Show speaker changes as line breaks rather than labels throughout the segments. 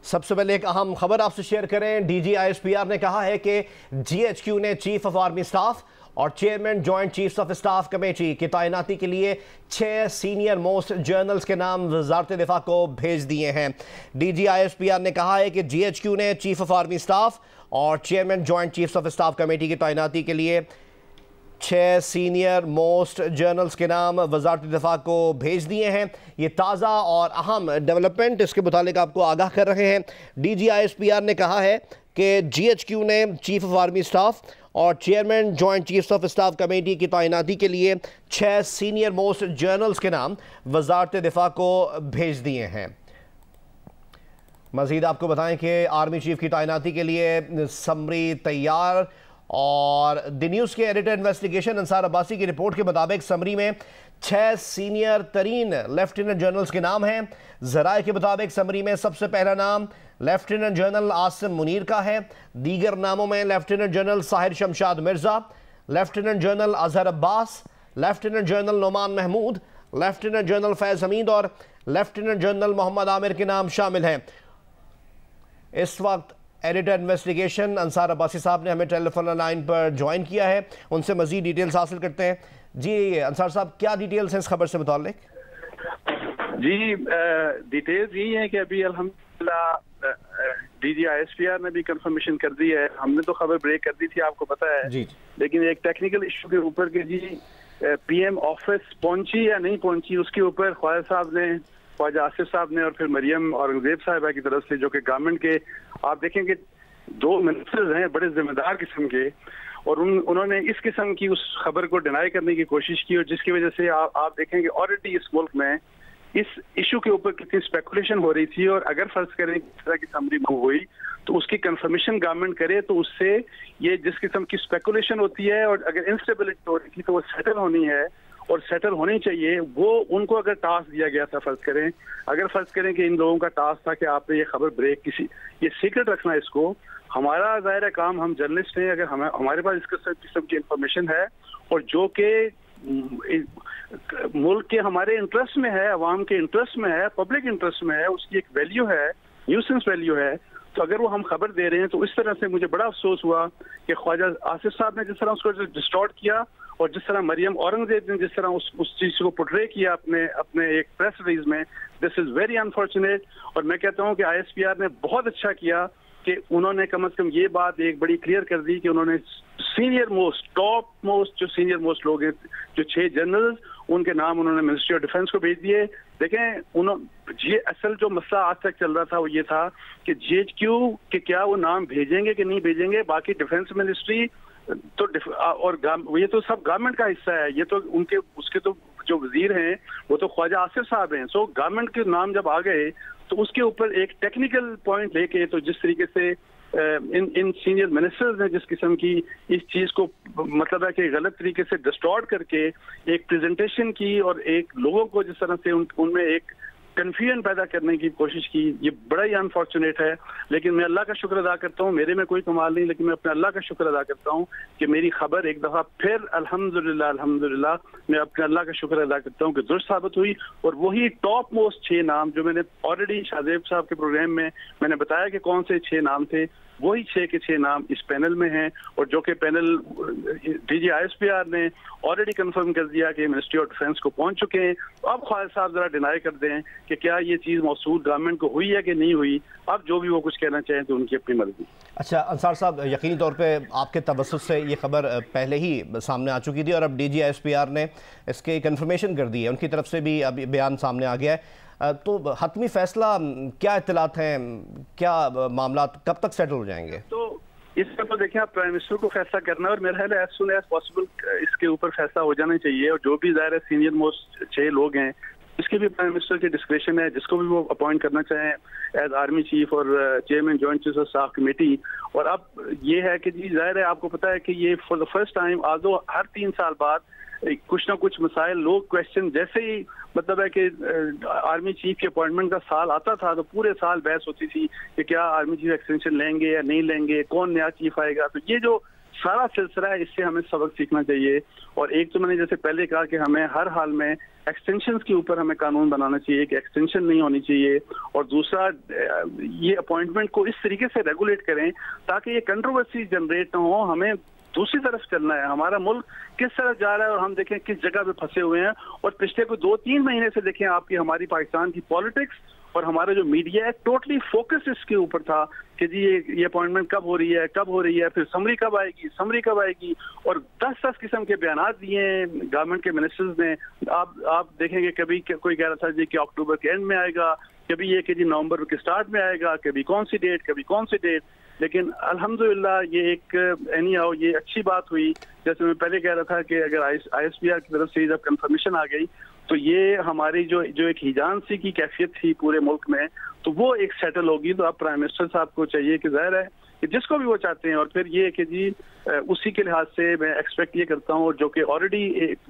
सबसे पहले एक अहम खबर आपसे शेयर करें। डीजी आईएसपीआर ने कहा है कि जीएचक्यू ने चीफ ऑफ आर्मी स्टाफ और chairman joint chiefs of staff committee की तैनाती के लिए 6 सीनियर मोस्ट जनरल्स के नाम वजारत दिफा को भेज दिए हैं। डीजी आईएसपीआर ने कहा है कि जीएचक्यू ने चीफ ऑफ आर्मी स्टाफ और chairman joint chiefs of staff committee की तैनाती के लिए 6 सीनियर मोस्ट जनरल्स के नाम वजारत दिफा को भेज दिए हैं। ये ताज़ा और अहम डेवलपमेंट, इसके मुतालिक आपको आगाह कर रहे हैं। DGISPR ने कहा है कि GHQ ने चीफ ऑफ आर्मी स्टाफ और chairman joint chiefs of staff committee की तैनाती के लिए 6 सीनियर मोस्ट जनरल्स के नाम वजारत दिफा को भेज दिए हैं। मज़ीद आपको बताएं कि आर्मी चीफ की तैनाती के लिए समरी तैयार, और द न्यूज़ के एडिटर इन्वेस्टिगेशन अंसार अब्बासी की रिपोर्ट के मुताबिक समरी में 6 सीनियर तरीन लेफ्टिनेंट जनरल्स के नाम हैं। ज़राए के मुताबिक समरी में सबसे पहला नाम लेफ्टिनेंट जनरल आसिम मुनीर का है। दीगर नामों में lieutenant general Sahir Shamshad Mirza, lieutenant general Azhar Abbas, lieutenant general Noman Mahmood, lieutenant general Faiz Hameed और लेफ्टिनेंट जनरल मोहम्मद आमिर के नाम शामिल हैं। इस वक्त एडिटर इन्वेस्टिगेशन अंसार अब्बासी साहब ने हमें टेलीफोन लाइन पर ज्वाइन किया है, उनसे मजीद डिटेल्स हासिल करते हैं। जी अंसार साहब, क्या डिटेल्स हैं इस खबर से मुताल्लिक?
जी डिटेल्स यही है कि अभी अल्हम्दुलिल्लाह DGISPR ने भी कंफर्मेशन कर दी है। हमने तो खबर ब्रेक कर दी थी, आपको पता है जी। लेकिन एक टेक्निकल इशू के ऊपर के जी PM ऑफिस पहुंची या नहीं पहुंची, उसके ऊपर ख्वाजा साहब ने, ख्वाजा आसिफ साहब ने और फिर मरियम औरंगजेब साहिबा की तरफ से, जो कि गवर्नमेंट के आप देखेंगे 2 मिनिस्टर्स हैं बड़े जिम्मेदार किस्म के, और उन्होंने इस किस्म की उस खबर को डिनाई करने की कोशिश की, और जिसकी वजह से आप देखेंगे ऑलरेडी इस मुल्क में इस इशू के ऊपर कितनी स्पेकुलेशन हो रही थी। और अगर फर्ज करें इस तरह की समरी मूव हुई तो उसकी कंफर्मेशन गवर्नमेंट करे तो उससे ये जिस किस्म की स्पेकुलेशन होती है, और अगर इंस्टेबिलिटी हो रही थी तो वो सेटल होनी है और सेटल होनी चाहिए। वो उनको अगर टास्क दिया गया था, अगर फर्ज करें कि इन लोगों का टास्क था कि आपने ये खबर ब्रेक ये सीक्रेट रखना, इसको हमारा ज़ाहिर है काम, हम जर्नलिस्ट हैं, अगर हमारे पास इस किस्म की इंफॉर्मेशन है और जो कि मुल्क के हमारे इंटरेस्ट में है, अवाम के इंटरेस्ट में है, पब्लिक इंटरेस्ट में है, उसकी एक वैल्यू है, न्यूसेंस वैल्यू है, तो अगर वो हम खबर दे रहे हैं तो इस तरह से मुझे बड़ा अफसोस हुआ कि ख्वाजा आसिफ साहब ने जिस तरह उसको डिस्टॉर्ट किया और जिस तरह मरियम औरंगजेब ने जिस तरह उस चीज को पोर्ट्रे किया अपने एक प्रेस रिलीज में, दिस इज वेरी अनफॉर्चुनेट। और मैं कहता हूं कि ISPR ने बहुत अच्छा किया कि उन्होंने कम से कम ये बात एक बड़ी क्लियर कर दी कि उन्होंने सीनियर मोस्ट, टॉप मोस्ट जो सीनियर मोस्ट लोग हैं, जो 6 जनरल्स, उनके नाम उन्होंने मिनिस्ट्री ऑफ डिफेंस को भेज दिए। देखें, ये असल जो मसला आज तक चल रहा था वो ये था कि GHQ के क्या वो नाम भेजेंगे कि नहीं भेजेंगे, बाकी डिफेंस मिनिस्ट्री तो और ये तो सब गवर्नमेंट का हिस्सा है, ये तो उसके तो जो वजीर हैं वो तो ख्वाजा आसिफ साहब हैं। सो गवर्नमेंट के नाम जब आ गए तो उसके ऊपर एक टेक्निकल पॉइंट लेके, तो जिस तरीके से इन सीनियर मिनिस्टर्स ने जिस किस्म की इस चीज को मतलब है कि गलत तरीके से डिस्टॉर्ट करके एक प्रेजेंटेशन की और एक लोगों को जिस तरह से उनमें एक कन्फ्यूजन पैदा करने की कोशिश की, ये बड़ा ही अनफॉर्चुनेट है। लेकिन मैं अल्लाह का शुक्र अदा करता हूँ, मेरे में कोई कमाल नहीं, लेकिन मैं अपने अल्लाह का शुक्र अदा करता हूँ कि मेरी खबर एक दफा फिर अल्हम्दुलिल्लाह मैं अपने अल्लाह का शुक्र अदा करता हूँ कि दुरुस्त साबित हुई। और वही टॉप मोस्ट 6 नाम जो मैंने ऑलरेडी शाहजेब साहब के प्रोग्राम में मैंने बताया कि कौन से 6 नाम थे, वही 6 के 6 नाम इस पैनल में हैं, और जो कि पैनल DGISPR ने ऑलरेडी कंफर्म कर दिया कि मिनिस्ट्री ऑफ डिफेंस को पहुंच चुके हैं। अब ख्वाजा साहब जरा डिनाई कर दें कि क्या ये चीज़ मौसूल गवर्नमेंट को हुई है कि नहीं हुई। अब जो भी वो कुछ कहना चाहें तो उनकी अपनी मर्जी। अच्छा
अंसार साहब, यकीनी तौर पे आपके तवज्जुह से ये खबर पहले ही सामने आ चुकी थी और अब DGISPR ने इसके कंफर्मेशन कर दी है, उनकी तरफ से भी अभी बयान सामने आ गया है। तो हतमी फैसला क्या इत्तलात हैं, क्या मामला कब तक सेटल हो जाएंगे? तो
इसका तो देखिए आप प्राइम मिनिस्टर को फैसला करना है और मेरा ख्याल है एज सुन एज पॉसिबल इसके ऊपर फैसला हो जाना चाहिए। और जो भी ज़ाहिर है सीनियर मोस्ट 6 लोग हैं, इसके भी प्राइम मिनिस्टर की डिस्क्रेशन है, जिसको भी वो अपॉइंट करना चाहें एज आर्मी चीफ और chairman joint chief of staff committee. और अब ये है कि जी ज़ाहिर है आपको पता है कि ये for the first time although हर 3 साल बाद कुछ ना कुछ मसाइल लोग क्वेश्चन, जैसे ही मतलब है कि आर्मी चीफ के अपॉइंटमेंट का साल आता था तो पूरे साल बहस होती थी कि क्या आर्मी चीफ एक्सटेंशन लेंगे या नहीं लेंगे, कौन नया चीफ आएगा। तो ये जो सारा सिलसिला है, इससे हमें सबक सीखना चाहिए। और एक तो मैंने जैसे पहले कहा कि हमें हर हाल में एक्सटेंशन के ऊपर हमें कानून बनाना चाहिए कि एक्सटेंशन नहीं होनी चाहिए, और दूसरा ये अपॉइंटमेंट को इस तरीके से रेगुलेट करें ताकि ये कंट्रोवर्सी जनरेट ना हो। हमें दूसरी तरफ चलना है, हमारा मुल्क किस तरफ जा रहा है और हम देखें किस जगह पे फंसे हुए हैं। और पिछले कोई 2-3 महीने से देखें आपकी हमारी पाकिस्तान की पॉलिटिक्स और हमारा जो मीडिया है टोटली फोकस इसके ऊपर था कि जी ये अपॉइंटमेंट कब हो रही है, फिर समरी कब आएगी, और 10 किस्म के बयान दिए हैं गवर्नमेंट के मिनिस्टर्स ने। आप देखेंगे कभी कोई कह रहा था जी कि अक्टूबर के एंड में आएगा, कभी ये कि जी नवंबर के स्टार्ट में आएगा, कभी कौन सी डेट। लेकिन अल्हम्दुलिल्लाह ये ये अच्छी बात हुई। जैसे मैं पहले कह रहा था कि अगर ISPR की तरफ से जब कंफर्मेशन आ गई तो ये हमारी जो एक हिजान सी की कैफियत थी पूरे मुल्क में, तो वो एक सेटल होगी। तो अब प्राइम मिनिस्टर साहब को चाहिए कि जाहिर है कि जिसको भी वो चाहते हैं, और फिर ये कि जी उसी के लिहाज से मैं एक्सपेक्ट ये करता हूँ, जो कि ऑलरेडी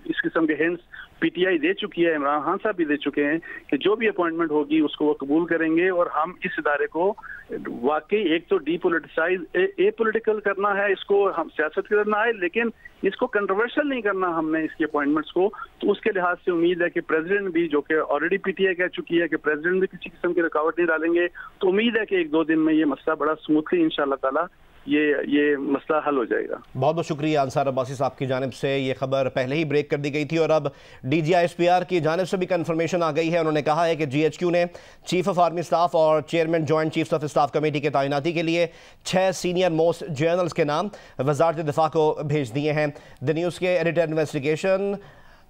इस किस्म के हिंट्स PTI दे चुकी है, इमरान खान साहब भी दे चुके हैं कि जो भी अपॉइंटमेंट होगी उसको वो कबूल करेंगे। और हम इस इदारे को वाकई एक तो डीपोलिटिसाइज एपॉलिटिकल करना है, इसको हम सियासत की तरफ ना आए, लेकिन इसको कंट्रोवर्शियल नहीं करना हमने इसकी अपॉइंटमेंट्स को। तो उसके लिहाज से उम्मीद है कि प्रेसिडेंट भी, जो कि ऑलरेडी PTI कह चुकी है कि प्रेसिडेंट भी किसी किस्म की रुकावट नहीं डालेंगे, तो उम्मीद है कि 1-2 दिन में ये मसला बड़ा स्मूथली इंशाअल्लाह ताला ये मसला हल हो जाएगा।
बहुत बहुत शुक्रिया अंसार अब्बासी साहब की जानिब से। ये खबर पहले ही ब्रेक कर दी गई थी और अब DG ISPR की जानिब से भी कंफर्मेशन आ गई है। उन्होंने कहा है कि GHQ ने चीफ ऑफ आर्मी स्टाफ और chairman joint chiefs of staff committee के तैनाती के लिए 6 सीनियर मोस्ट जनरल्स के नाम वजारत दिफा को भेज दिए हैं। द न्यूज़ के एडिटर इन्वेस्टिगेशन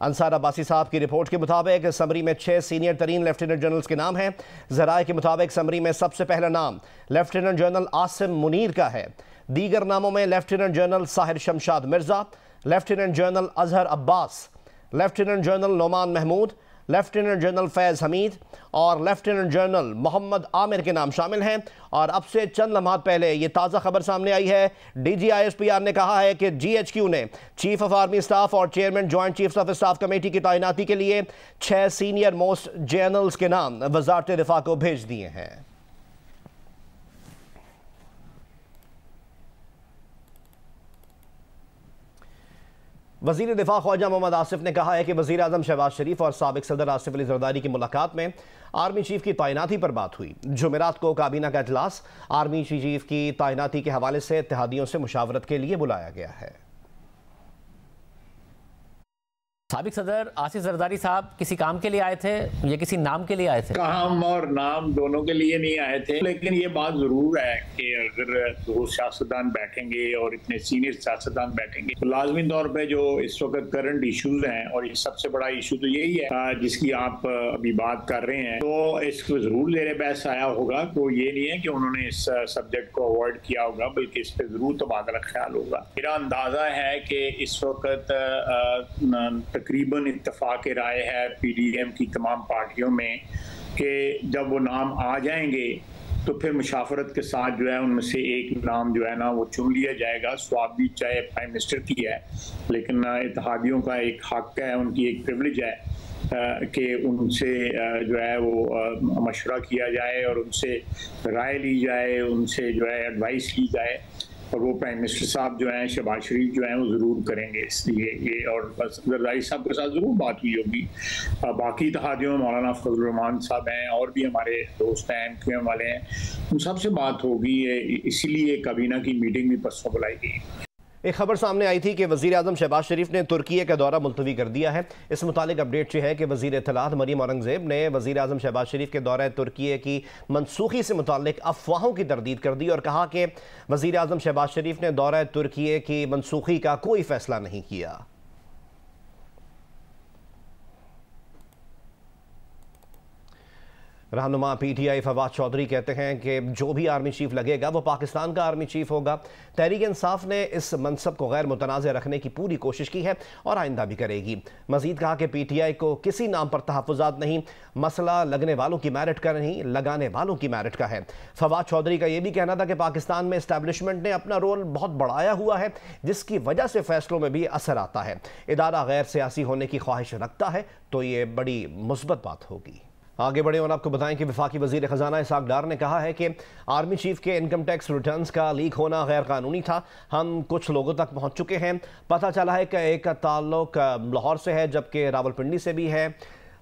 अंसार अब्बासी साहब की रिपोर्ट के मुताबिक समरी में 6 सीनियर तरीन लेफ्टिनेंट जनरल्स के नाम हैं। ज़राए के मुताबिक समरी में सबसे पहला नाम लेफ्टिनेंट जनरल आसिम मुनीर का है। दीगर नामों में lieutenant general Sahir Shamshad Mirza, lieutenant general Azhar Abbas, lieutenant general Noman Mahmood, lieutenant general Faiz Hameed और लेफ्टिनेंट जनरल मोहम्मद आमिर के नाम शामिल हैं। और अब से चंद लम्हात पहले ये ताज़ा खबर सामने आई है। DG ISPR ने कहा है कि GHQ ने चीफ ऑफ आर्मी स्टाफ और chairman joint chiefs of staff committee की तैनाती के लिए 6 सीनियर मोस्ट जनरल्स के नाम वजारत दिफा को भेज दिए हैं। वज़ीर दिफा ख्वाजा मोहम्मद आसिफ ने कहा है कि वज़ीर आज़म शहबाज शरीफ और साबिक़ सदर आसिफ अली ज़रदारी की मुलाकात में आर्मी चीफ की तैनाती पर बात हुई। जुमेरात को काबीना का इजलास आर्मी चीफ की तैनाती के हवाले से इत्तेहादियों से मुशावरत के लिए बुलाया गया है।
साबिक सदर आसिफ जरदारी साहब किसी काम के लिए आए थे या किसी नाम के लिए आए थे?
काम और नाम दोनों के लिए नहीं आए थे, लेकिन ये बात जरूर है कि अगर दो सियासतदान बैठेंगे और इतने सीनियर सियासतदान बैठेंगे तो लाजमी तौर पे जो इस वक्त करंट इश्यूज हैं, और ये सबसे बड़ा इशू तो यही है जिसकी आप अभी बात कर रहे हैं, तो इसको जरूर ज़ेर बहस आया होगा। तो ये नहीं है कि उन्होंने इस सब्जेक्ट को अवॉइड किया होगा, बल्कि इस पर जरूर तबादला ख्याल होगा। मेरा अंदाजा है कि इस वक्त तकरीबन इत्तफाक राय है PDM की तमाम पार्टियों में कि जब वो नाम आ जाएंगे तो फिर मुशावरत के साथ जो है उनमें से एक नाम जो है ना वो चुन लिया जाएगा। स्वाब भी चाहे प्राइम मिनिस्टर की है, लेकिन इत्तेहादियों का एक हक है, उनकी एक प्रिविलेज है कि उनसे जो है वो मशवरा किया जाए और उनसे राय ली जाए, उनसे जो है एडवाइस ली जाए, और वो प्राइम मिनिस्टर साहब जो हैं, शहबाज शरीफ जो हैं, वो ज़रूर करेंगे। इसलिए ये और जरदारी साहब के साथ ज़रूर बात हुई होगी। बाकी इत्तेहादियों में मौलाना फजल रहमान साहब हैं और भी हमारे दोस्त हैं, MQM वाले हैं, उन सबसे बात होगी। इसीलिए काबीना की मीटिंग भी परसों बुलाई गई।
एक खबर सामने आई थी कि वज़ीर आज़म शहबाज शरीफ ने तुर्की का दौरा मुलतवी कर दिया है। इस मुतालिक अपडेट ये है कि वज़ीर इत्तलात मरीम औरंगज़ेब ने वज़ीर आज़म शहबाज शरीफ के दौरे तुर्की की मनसूखी से मुतालिक अफवाहों की तरदीद कर दी और कहा कि वज़ीर आज़म शहबाज शरीफ ने दौरे तुर्की की मनसूखी का कोई फ़ैसला नहीं किया। रहनुमा PTI फवाद चौधरी कहते हैं कि जो भी आर्मी चीफ लगेगा वो पाकिस्तान का आर्मी चीफ होगा। तहरीक इंसाफ ने इस मनसब को गैर मुतनाज़ रखने की पूरी कोशिश की है और आइंदा भी करेगी। मजीद कहा कि PTI को किसी नाम पर तहफ़्फ़ुज़ात नहीं, मसला लगने वालों की मेरिट का नहीं, लगाने वालों की मेरिट का है। फवाद चौधरी का यह भी कहना था कि पाकिस्तान में इस्टेब्लिशमेंट ने अपना रोल बहुत बढ़ाया हुआ है, जिसकी वजह से फैसलों में भी असर आता है। इदारा गैर सियासी होने की ख्वाहिश रखता है तो ये बड़ी मुस्बत बात होगी। आगे बढ़े और आपको बताएं कि वफाकी वजीर खजाना इसहाक डार ने कहा है कि आर्मी चीफ के इनकम टैक्स रिटर्न्स का लीक होना गैर कानूनी था। हम कुछ लोगों तक पहुंच चुके हैं। पता चला है कि एक ताल्लुक लाहौर से है जबकि रावलपिंडी से भी है।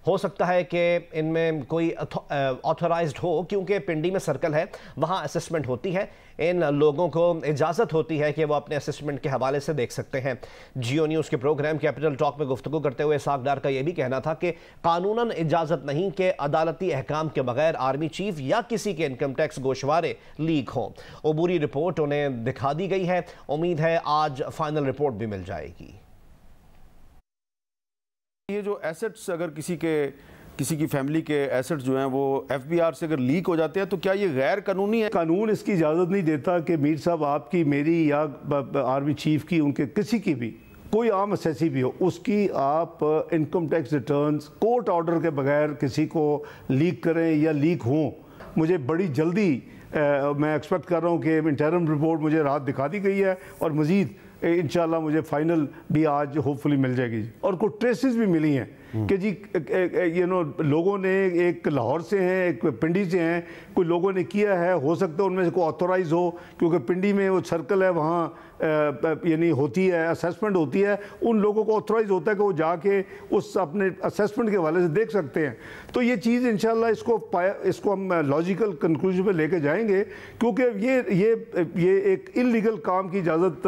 हो सकता है कि इनमें कोई ऑथराइज्ड हो, क्योंकि पिंडी में सर्कल है, वहाँ असेसमेंट होती है। इन लोगों को इजाज़त होती है कि वो अपने असेसमेंट के हवाले से देख सकते हैं। जियो न्यूज़ के प्रोग्राम कैपिटल टॉक में गुफ्तगू करते हुए इसहाक डार का यह भी कहना था कि कानूनन इजाज़त नहीं कि अदालती अहकाम के बगैर आर्मी चीफ या किसी के इनकम टैक्स गोशवारे लीक हों। अबूरी रिपोर्ट उन्हें दिखा दी गई है। उम्मीद है आज फाइनल रिपोर्ट भी मिल जाएगी।
ये जो एसेट्स अगर किसी की फैमिली के एसेट्स जो हैं वो एफबीआर से अगर लीक हो जाते हैं तो क्या ये गैर कानूनी है?
कानून इसकी इजाज़त नहीं देता कि मीर साहब आपकी, मेरी या आर्मी चीफ की, उनके किसी की भी कोई आम असेसी भी हो, उसकी आप income tax returns court order के बगैर किसी को लीक करें या लीक हों। मुझे बड़ी जल्दी मैं एक्सपेक्ट कर रहा हूँ कि इंटरम रिपोर्ट मुझे रात दिखा दी गई है और मज़ीद इंशाल्लाह मुझे फाइनल भी आज होपफुली मिल जाएगी। और कुछ ट्रेसेस भी मिली हैं कि जी लोगों ने, एक लाहौर से हैं, एक पिंडी से हैं, कोई लोगों ने किया है। हो सकता है उनमें से कोई ऑथोराइज हो, क्योंकि पिंडी में वो सर्कल है, वहाँ यानी होती है, असेसमेंट होती है। उन लोगों को ऑथोराइज होता है कि वो जाके उस अपने असेसमेंट के हवाले से देख सकते हैं। तो ये चीज़ इंशाल्लाह इसको हम लॉजिकल कंक्लूजन पे लेके जाएंगे, क्योंकि ये एक इलीगल काम की इजाज़त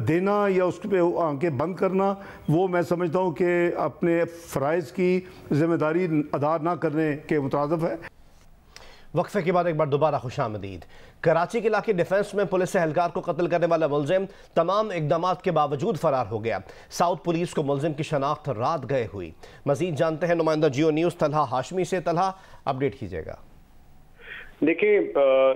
देना या उस पर आंखें बंद करना, वो मैं समझता हूँ कि अपने फ़राइज़ की जिम्मेदारी अदा ना करने के मुताबिक है।
वक्फे के बाद एक बार दोबारा खुशामदीद। कराची के इलाके डिफेंस में पुलिस से एहलकार को कत्ल करने वाला मुलजिम तमाम इकदामात के बावजूद फरार हो गया। साउथ पुलिस को मुलजिम की शनाख्त रात गए हुई। मजीद जानते हैं नुमाइंदा जियो न्यूज़ तलहा हाशमी से। तलहा, अपडेट कीजिएगा।
देखिए,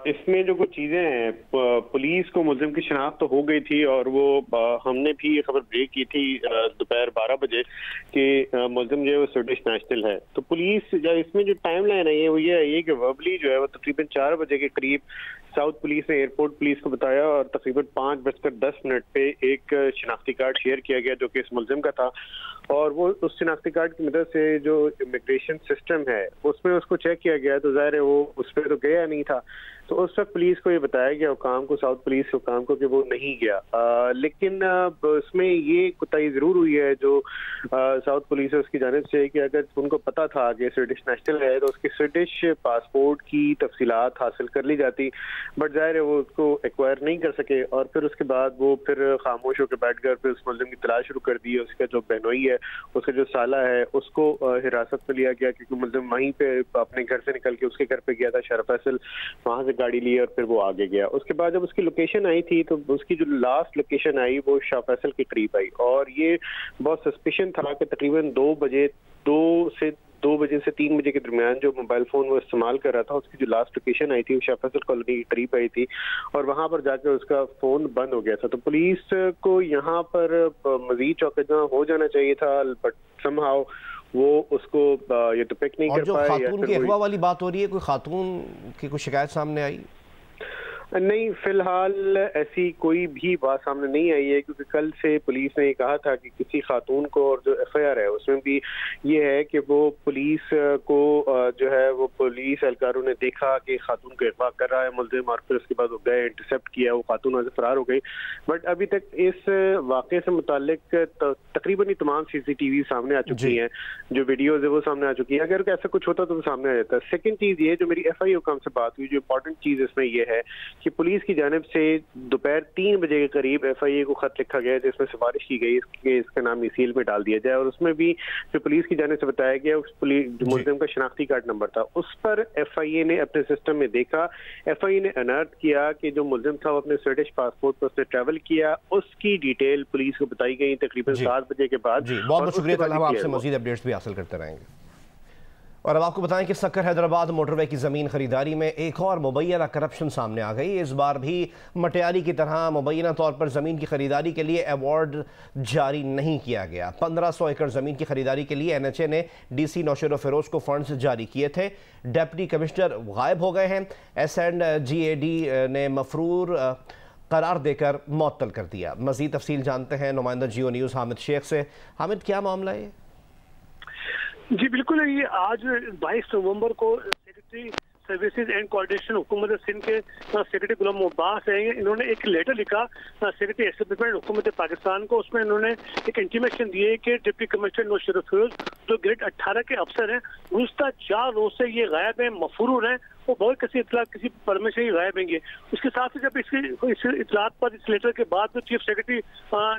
इसमें जो कुछ चीज़ें हैं, पुलिस को मुलजिम की शनाख्त तो हो गई थी और वो हमने भी ये खबर ब्रेक की थी दोपहर 12 बजे कि मुलजिम जो है वो स्वीडिश नेशनल है। तो पुलिस इसमें जो टाइम लाइन है वो ये है कि वर्बली जो है वो तकरीबन 4 बजे के करीब साउथ पुलिस ने एयरपोर्ट पुलिस को बताया और तकरीबन 5:10 पे एक शनाख्ती कार्ड शेयर किया गया जो कि इस मुलजिम का था। और वो उस शनाख्ती कार्ड की मदद से जो इमिग्रेशन सिस्टम है उसमें उसको चेक किया गया, तो ज़ाहिर है वो उस पर तो गया नहीं था। तो उस वक्त पुलिस को ये बताया गया हुकाम को, साउथ पुलिस के हुकाम को, कि वो नहीं गया। लेकिन उसमें ये कोताही ज़रूर हुई है जो साउथ पुलिस है उसकी जानिब से, कि अगर उनको पता था कि स्वीडिश नेशनल है तो उसके स्वीडिश पासपोर्ट की तफसीलात हासिल कर ली जाती, बट ज़ाहिर है वो उसको एक्वायर नहीं कर सके। और फिर उसके बाद वो फिर खामोश होकर बैठ कर फिर उस मुलजिम की तलाश शुरू कर दी। उसका जो बहनोई है, उसका जो साला है, उसको हिरासत में लिया गया, क्योंकि मुलजिम वहीं पे अपने घर से निकल के उसके घर पे गया था शाह फैसल, वहाँ से गाड़ी ली और फिर वो आगे गया। उसके बाद जब उसकी लोकेशन आई थी तो उसकी जो लास्ट लोकेशन आई वो शाह फैसल के करीब आई और ये बहुत सस्पिशन था कि तकरीबन 2 बजे से 3 बजे के दरमियान जो मोबाइल फोन वो इस्तेमाल कर रहा था, उसकी जो लास्ट लोकेशन आई थी वो शाह फैसल कॉलोनी के करीब आई थी और वहां पर जाकर उसका फोन बंद हो गया था। तो पुलिस को यहाँ पर मजीद चौकन्ना हो जाना चाहिए था, बट समहाउ वो उसको ये तो पिक नहीं कर पाए।
और जो खातून की अगवा वाली बात हो रही है, कोई खातून की कोई शिकायत सामने आई?
नहीं, फिलहाल ऐसी कोई भी बात सामने नहीं आई है, क्योंकि कल से पुलिस ने कहा था कि किसी खातून को, और जो एफआईआर है उसमें भी ये है कि वो पुलिस को जो है वो पुलिस एहलकारों ने देखा कि खातून को अगवा कर रहा है मुलजिम और फिर उसके बाद वो गए, इंटरसेप्ट किया, वो खातून वहाँ से फरार हो गई। बट अभी तक इस वाक़े से मुतालिक तकरीबन ही तमाम CCTV सामने आ चुकी हैं, जो वीडियोज़ है वो सामने आ चुकी है। अगर ऐसा कुछ होता तो वो सामने आ जाता है। सेकेंड चीज़ ये, जो मेरी FI हुकाम से बात हुई, जो इंपॉर्टेंट चीज़ इसमें यह है कि पुलिस की जानिब से दोपहर 3 बजे के करीब FIA को खत लिखा गया जिसमें सिफारिश की गई कि इसका नाम सील में डाल दिया जाए और उसमें भी जो पुलिस की जानिब से बताया गया उस मुलजिम का शनाख्ती कार्ड नंबर था, उस पर FIA ने अपने सिस्टम में देखा, FIA ने अनर्थ किया कि जो मुलजिम था वो अपने स्वीडिश पासपोर्ट पर उसने ट्रैवल किया, उसकी डिटेल पुलिस को बताई गई तकरीबन 7 बजे के बाद।
बहुत बहुत शुक्रिया, हम आपसे मजीद अपडेट्स भी हासिल करते रहेंगे। और अब आपको बताएं कि सक्कर हैदराबाद मोटरवे की ज़मीन खरीदारी में एक और मुबैना करप्शन सामने आ गई। इस बार भी मटियारी की तरह मुबैना तौर पर ज़मीन की खरीदारी के लिए अवार्ड जारी नहीं किया गया। 1500 एकड़ ज़मीन की खरीदारी के लिए NHA ने DC नौशेर फ़िरोज़ को फंड्स जारी किए थे। डिप्टी कमिश्नर गायब हो गए हैं। S&GAD ने मफरूर करार देकर मुअत्तल कर दिया। मज़ीद तफसील जानते हैं नुमाइंदा जियो न्यूज़ हामिद शेख से। हामिद, क्या मामला है?
जी बिल्कुल, ये आज 22 नवंबर को सेक्रेटरी सर्विसेज एंड कोऑर्डिनेशन हुकूमत सिंध के सेक्रेटरी गुलाम अब्बास हैं, इन्होंने एक लेटर लिखा सेक्रेटरी एस्टेब्लिशमेंट हुकूमत पाकिस्तान को। उसमें इन्होंने एक इंटीमेशन दी है कि डिप्टी कमिश्नर नौशरफ फिरोज जो ग्रेड 18 के अफसर हैं गुज़श्ता 4 रोज से ये गायब हैं, मफरूर हैं, वो बहुत किसी इतला किसी परमिशन ही गायब होंगे। उसके साथ ही जब इस इतलात पर इस लेटर के बाद जो चीफ सेक्रेटरी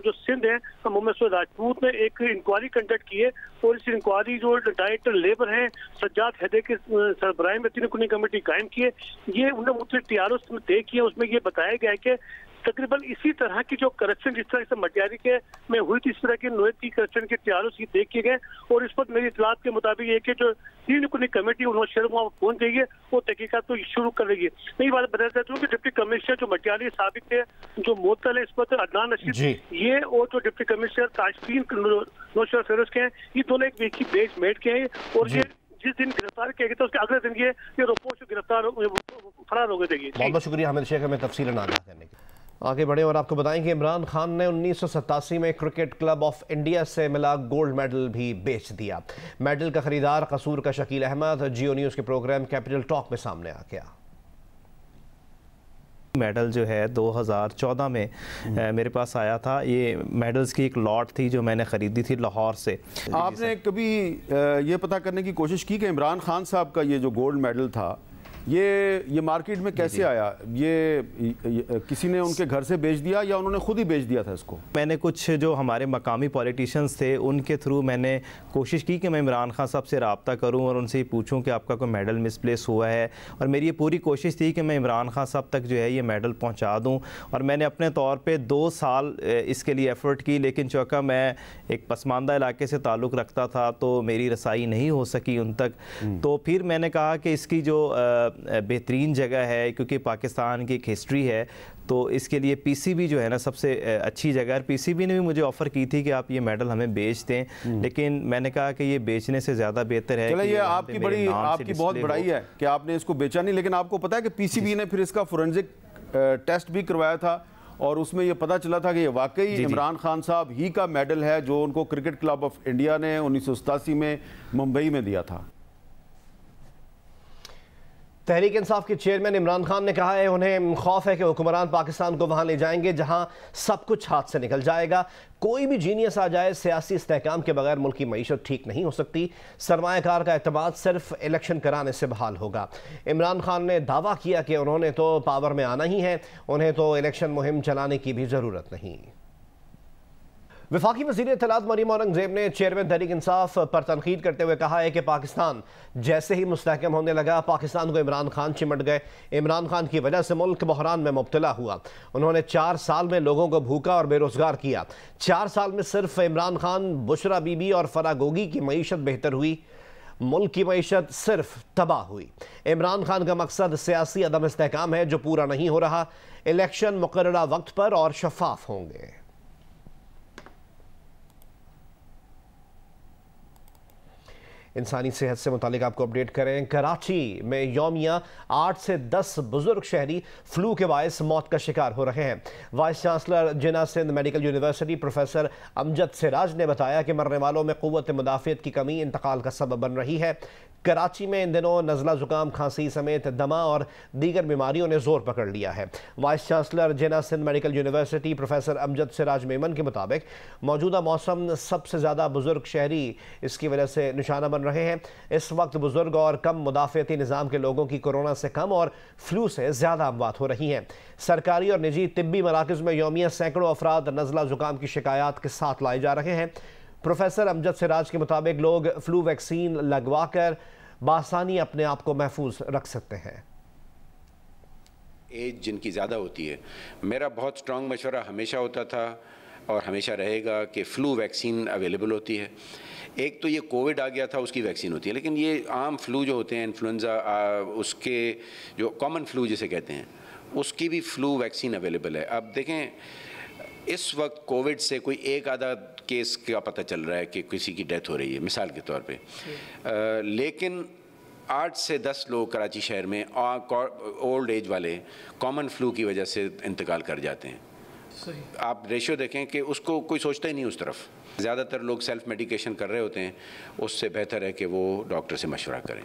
जो सिंध है मोहम्मद सऊद राजपूत ने एक इंक्वायरी कंडक्ट की है और इस इंक्वायरी जो डायरेक्टर लेबर हैं सज्जाद हैदे के सरबराही में 3 रुकनी कमेटी कायम की है। ये उन्होंने मुख्तलिफ टीआरओ तय किए, उसमें ये बताया गया है कि तकरीबन इसी तरह की जो करप्शन जिस तरह से मटियारी के में हुई थी इस तरह की नोएत की करप्शन के टीआरओ देख किए गए और इस पर मेरी इतलात के मुताबिक ये कि जो 3 रुकनी कमेटी उन्होंने शहर वहाँ पहुंच गई है वो तहकीकात तो शुरू कर रही है। मैं ये बात बताना चाहता हूँ कि डिप्टी कमिश्नर जो मटियारी साबिक थे जो मुअत्तल है इस पर अदनान रशीद ये और जो डिप्टी कमिश्नर ताजफीन नौशरफ फिरोज के हैं ये दोनों एक वीक की बेस मेट के हैं और ये जिस दिन गिरफ्तार किया गया था उसके अगले दिन ये रोपोश गिरफ्तार फरार हो गए थे। बहुत
बहुत शुक्रिया हामिद शेख हमें तफसीलन आगाह करने के। आगे बढ़े और आपको बताएं कि इमरान खान ने 1987 में क्रिकेट क्लब ऑफ इंडिया से मिला गोल्ड मेडल भी बेच दिया। मेडल का खरीदार कसूर का शकील अहमद जियो न्यूज़ के प्रोग्राम कैपिटल टॉक में सामने आ गया।
मेडल जो है 2014 में मेरे पास आया था। ये मेडल्स की एक लॉट थी जो मैंने ख़रीदी थी लाहौर से।
आपने कभी ये पता करने की कोशिश की कि इमरान खान साहब का ये जो गोल्ड मेडल था ये मार्केट में कैसे आया? ये किसी ने उनके घर से बेच दिया या उन्होंने खुद ही बेच दिया था इसको?
मैंने कुछ जो हमारे मकामी पॉलिटिशियंस थे उनके थ्रू मैंने कोशिश की कि मैं इमरान खान साहब से रब्ता करूं और उनसे पूछूं कि आपका कोई मेडल मिसप्लेस हुआ है, और मेरी ये पूरी कोशिश थी कि मैं इमरान खान साहब तक जो है ये मेडल पहुंचा दूं। और मैंने अपने तौर पे 2 साल इसके लिए एफ़र्ट की, लेकिन चूँकि मैं एक पसमानदा इलाके से ताल्लुक़ रखता था तो मेरी रसाई नहीं हो सकी उन तक। तो फिर मैंने कहा कि इसकी जो बेहतरीन जगह है, क्योंकि पाकिस्तान की एक हिस्ट्री है, तो इसके लिए पीसीबी जो है ना सबसे अच्छी जगह है। पीसीबी ने भी मुझे ऑफ़र की थी कि आप ये मेडल हमें बेच दें, लेकिन मैंने कहा कि ये बेचने से ज़्यादा बेहतर है कि
ये आपकी बहुत बड़ाई है कि आपने इसको बेचा नहीं। लेकिन आपको पता है कि पीसीबी ने फिर इसका फोरेंसिक टेस्ट भी करवाया था और उसमें ये पता चला था कि ये वाकई इमरान खान साहब ही का मेडल है जो उनको क्रिकेट क्लब ऑफ इंडिया ने 1987 में मुंबई में दिया था।
तहरीक इंसाफ के चेयरमैन इमरान खान ने कहा है उन्हें खौफ है कि हुक्मरान पाकिस्तान को वहां ले जाएंगे जहां सब कुछ हाथ से निकल जाएगा। कोई भी जीनियस आ जाए, सियासी इस्तेहकाम के बगैर मुल्क की मईशत ठीक नहीं हो सकती। सरमायाकार का एतमाद सिर्फ इलेक्शन कराने से बहाल होगा। इमरान खान ने दावा किया कि उन्होंने तो पावर में आना ही है, उन्हें तो इलेक्शन मुहिम चलाने की भी ज़रूरत नहीं। वफाकी वज़ीर इत्तलात मरीम औरंगज़ेब ने चेयरमैन तहरीक इंसाफ पर तनकीद करते हुए कहा है कि पाकिस्तान जैसे ही मुस्तहकम होने लगा पाकिस्तान को इमरान खान चिमट गए। इमरान खान की वजह से मुल्क बहरान में मुब्तला हुआ। उन्होंने 4 साल में लोगों को भूखा और बेरोजगार किया। 4 साल में सिर्फ इमरान खान, बुशरा बीबी और फराह गोगी की मईशत बेहतर हुई, मुल्क की मईशत सिर्फ तबाह हुई। इमरान खान का मकसद सियासी अदम इस्तेहकाम है जो पूरा नहीं हो रहा। इलेक्शन मुकर्ररा वक्त पर और शफाफ होंगे। इंसानी सेहत से मुतालिक आपको अपडेट करें। कराची में यौमिया 8 से 10 बुजुर्ग शहरी फ्लू के बायस मौत का शिकार हो रहे हैं। Vice chancellor Jinnah Sindh medical university professor Amjad Siraj ने बताया कि मरने वालों में क़ुव्वत मुदाफ़ियत की कमी इंतकाल का सबब बन रही है। कराची में इन दिनों नज़ला ज़ुकाम, खांसी समेत दमा और दीगर बीमारियों ने जोर पकड़ लिया है। Vice chancellor Jinnah Sindh medical university professor Amjad Siraj Memon के मुताबिक मौजूदा मौसम सबसे ज़्यादा बुजुर्ग शहरी इसकी वजह से निशाना बन रहे हैं। इस वक्त बुजुर्ग और कम मुदाफ़ियती निज़ाम के लोगों की कोरोना से कम और फ्लू से ज़्यादा अमवात हो रही हैं। सरकारी और निजी तिब्बी मराकज़ में यौमिया सैकड़ों अफराद नज़ला ज़ुकाम की शिकायत के साथ लाए जा रहे हैं। प्रोफेसर अमजद सिराज के मुताबिक लोग फ्लू वैक्सीन लगवा कर बासानी अपने आप को महफूज रख सकते हैं।
एज जिनकी ज़्यादा होती है, मेरा बहुत स्ट्रॉन्ग मशवरा हमेशा होता था और हमेशा रहेगा कि फ़्लू वैक्सीन अवेलेबल होती है। एक तो ये कोविड आ गया था उसकी वैक्सीन होती है, लेकिन ये आम फ्लू जो होते हैं, इन्फ्लुएंजा, उसके जो कॉमन फ्लू जिसे कहते हैं, उसकी भी फ़्लू वैक्सीन अवेलेबल है। अब देखें, इस वक्त कोविड से कोई एक आधा केस का पता चल रहा है कि किसी की डेथ हो रही है, मिसाल के तौर पे, लेकिन 8 से 10 लोग कराची शहर में ओल्ड एज वाले कॉमन फ्लू की वजह से इंतकाल कर जाते हैं। आप रेशियो देखें कि उसको कोई सोचता ही नहीं उस तरफ। ज़्यादातर लोग सेल्फ मेडिकेशन कर रहे होते हैं, उससे बेहतर है कि वो डॉक्टर से मशवरा करें।